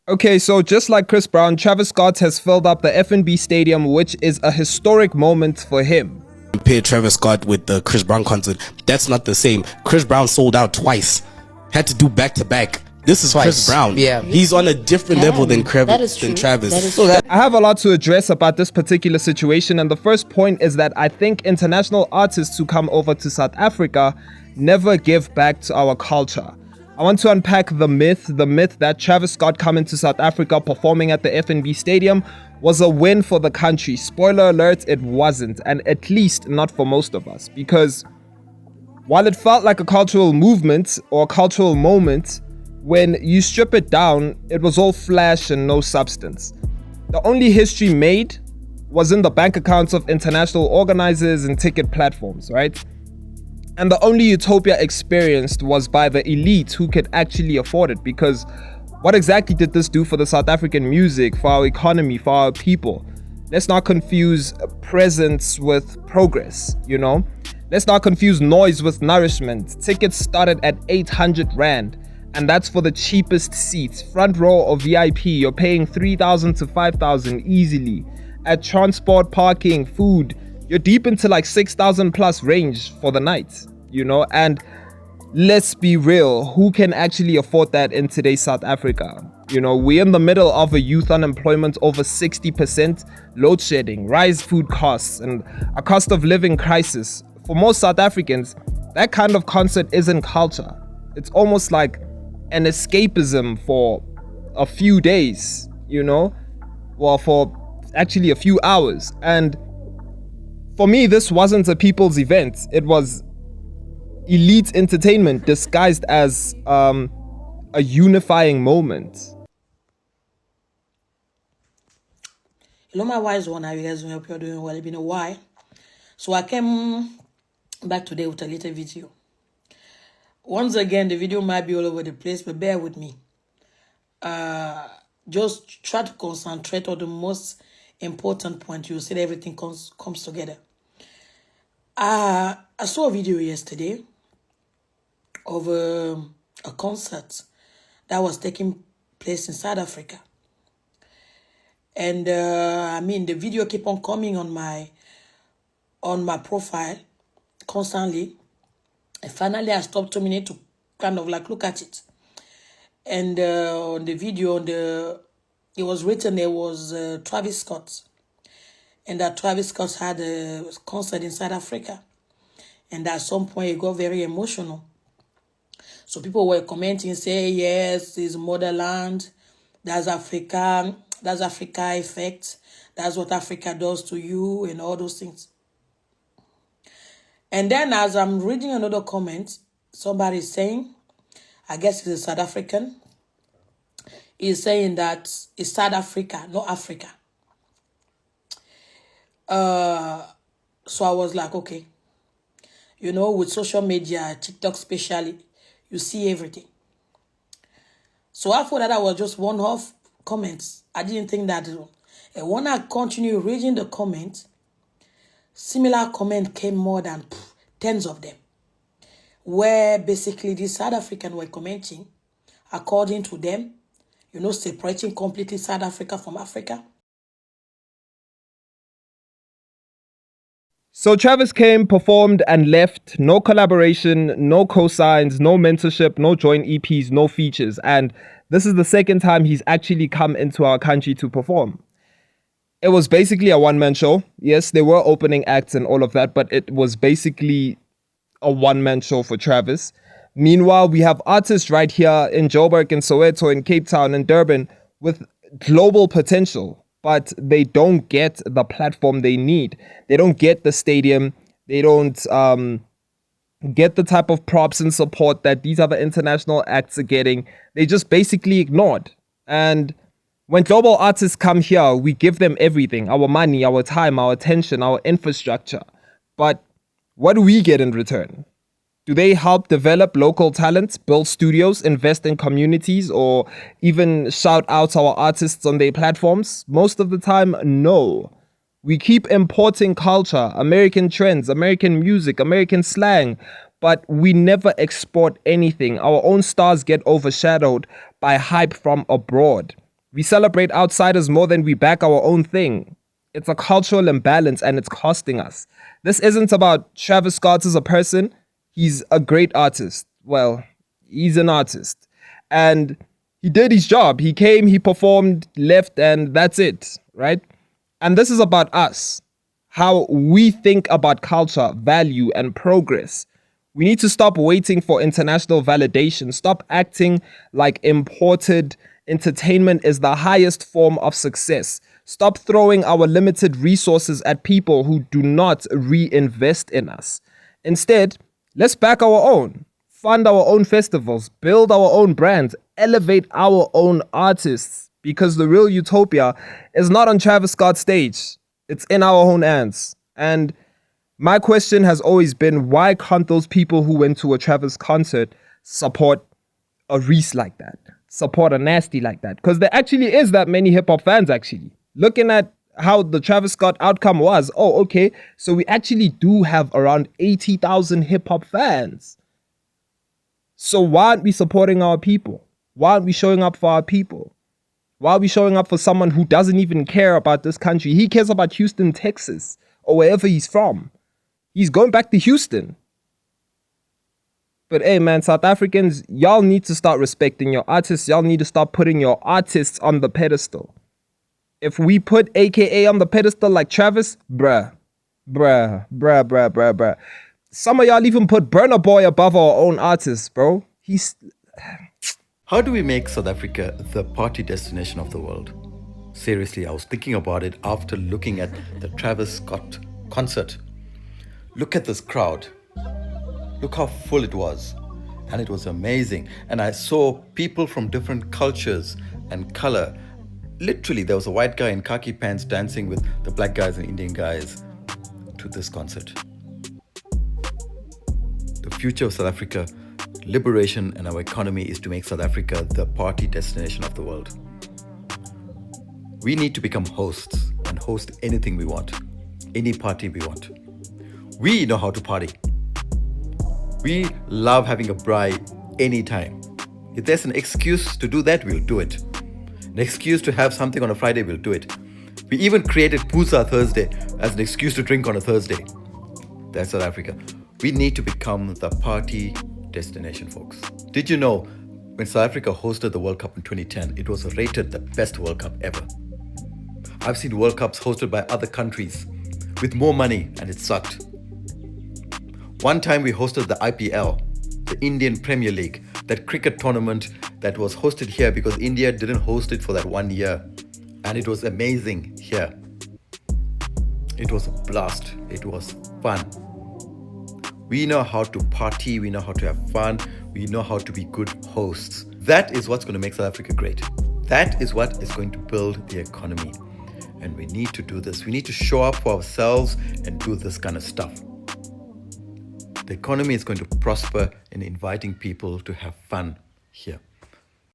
Okay, so just like Chris Brown, Travis Scott has filled up the FNB Stadium, which is a historic moment for him. Compare Travis Scott with the Chris Brown concert. That's not the same. Chris Brown sold out twice. Had to do back to back. This is twice. Chris Brown. Yeah. He's on a different level than Travis. I have a lot to address about this particular situation, and the first point is that I think international artists who come over to South Africa never give back to our culture. I want to unpack the myth that Travis Scott coming to South Africa performing at the FNB Stadium was a win for the country. Spoiler alert, it wasn't, and at least not for most of us, because while it felt like a cultural movement or a cultural moment, when you strip it down, it was all flash and no substance. The only history made was in the bank accounts of international organizers and ticket platforms, right? And the only utopia experienced was by the elite who could actually afford it, because what exactly did this do for the South African music, for our economy, for our people? Let's not confuse presence with progress, you know? Let's not confuse noise with nourishment. Tickets started at 800 Rand, and that's for the cheapest seats. Front row or VIP, you're paying 3,000 to 5,000 easily. At transport, parking, food, you're deep into like 6,000 plus range for the night, you know? And let's be real, who can actually afford that in today's South Africa? You know, we're in the middle of a youth unemployment over 60%, load shedding, rise food costs, and a cost of living crisis. For most South Africans, that kind of concert isn't culture. It's almost like an escapism for a few days, you know? Well, for actually a few hours. And for me, this wasn't a people's event. It was elite entertainment disguised as a unifying moment. Hello, my wise one. How you guys doing? Hope you're doing well. It's been a while. So I came back today with a little video. Once again, the video might be all over the place, but bear with me. Just try to concentrate on the most important point. You'll see that everything comes together. I saw a video yesterday of a concert that was taking place in South Africa. And I mean, the video keep on coming on my profile constantly. And finally, I stopped 2 minutes to kind of like look at it. And on the video, it was written there was Travis Scott. And that Travis Scott had a concert in South Africa. And at some point, it got very emotional. So people were commenting, say, yes, it's motherland. That's Africa. That's Africa effect. That's what Africa does to you and all those things. And then as I'm reading another comment, somebody is saying, I guess it's a South African, is saying that it's South Africa, not Africa. So I was like, okay. You know, with social media, TikTok especially, you see everything. So after that, I was just one-off comments. I didn't think that. And when I continue reading the comments, similar comment came more than tens of them, where basically the South African were commenting, according to them, you know, separating completely South Africa from Africa. So Travis came, performed, and left. No collaboration, no cosigns, no mentorship, no joint EPs, no features. And this is the second time he's actually come into our country to perform. It was basically a one-man show. Yes, there were opening acts and all of that, but it was basically a one-man show for Travis. Meanwhile, we have artists right here in Joburg, in Soweto, in Cape Town, in Durban with global potential, but they don't get the platform they need. They don't get the stadium. They don't get the type of props and support that these other international acts are getting. They just basically ignored. And when global artists come here, we give them everything, our money, our time, our attention, our infrastructure. But what do we get in return? Do they help develop local talent, build studios, invest in communities, or even shout out our artists on their platforms? Most of the time, no. We keep importing culture, American trends, American music, American slang, but we never export anything. Our own stars get overshadowed by hype from abroad. We celebrate outsiders more than we back our own thing. It's a cultural imbalance and it's costing us. This isn't about Travis Scott as a person. He's a great artist. Well, he's an artist. And he did his job. He came, he performed, left, and that's it, right? And this is about us, how we think about culture, value, and progress. We need to stop waiting for international validation. Stop acting like imported entertainment is the highest form of success. Stop throwing our limited resources at people who do not reinvest in us. Instead, let's back our own, fund our own festivals, build our own brands, elevate our own artists, because the real utopia is not on Travis Scott's stage. It's in our own hands. And my question has always been, why can't those people who went to a Travis concert support a Reese like that? Support a Nasty like that? Because there actually is that many hip-hop fans, actually. Looking at how the Travis Scott outcome was, oh, okay, so we actually do have around 80,000 hip-hop fans. So why aren't we supporting our people? Why aren't we showing up for our people? Why are we showing up for someone who doesn't even care about this country? He cares about Houston, Texas, or wherever he's from. He's going back to Houston. But hey, man, South Africans, y'all need to start respecting your artists. Y'all need to start putting your artists on the pedestal. If we put AKA on the pedestal like Travis, bruh. Some of y'all even put Burna Boy above our own artists, bro. How do we make South Africa the party destination of the world? Seriously, I was thinking about it after looking at the Travis Scott concert. Look at this crowd. Look how full it was. And it was amazing. And I saw people from different cultures and color. Literally, there was a white guy in khaki pants dancing with the black guys and Indian guys to this concert. The future of South Africa, liberation and our economy is to make South Africa the party destination of the world. We need to become hosts and host anything we want, any party we want. We know how to party. We love having a braai anytime. If there's an excuse to do that, we'll do it. An excuse to have something on a Friday, we'll do it. We even created Pusa Thursday as an excuse to drink on a Thursday. That's South Africa. We need to become the party destination, folks. Did you know when South Africa hosted the World Cup in 2010, it was rated the best World Cup ever? I've seen World Cups hosted by other countries with more money and it sucked. One time we hosted the IPL, the Indian Premier League, that cricket tournament that was hosted here because India didn't host it for that 1 year. And it was amazing here. It was a blast. It was fun. We know how to party. We know how to have fun. We know how to be good hosts. That is what's going to make South Africa great. That is what is going to build the economy. And we need to do this. We need to show up for ourselves and do this kind of stuff. The economy is going to prosper in inviting people to have fun here.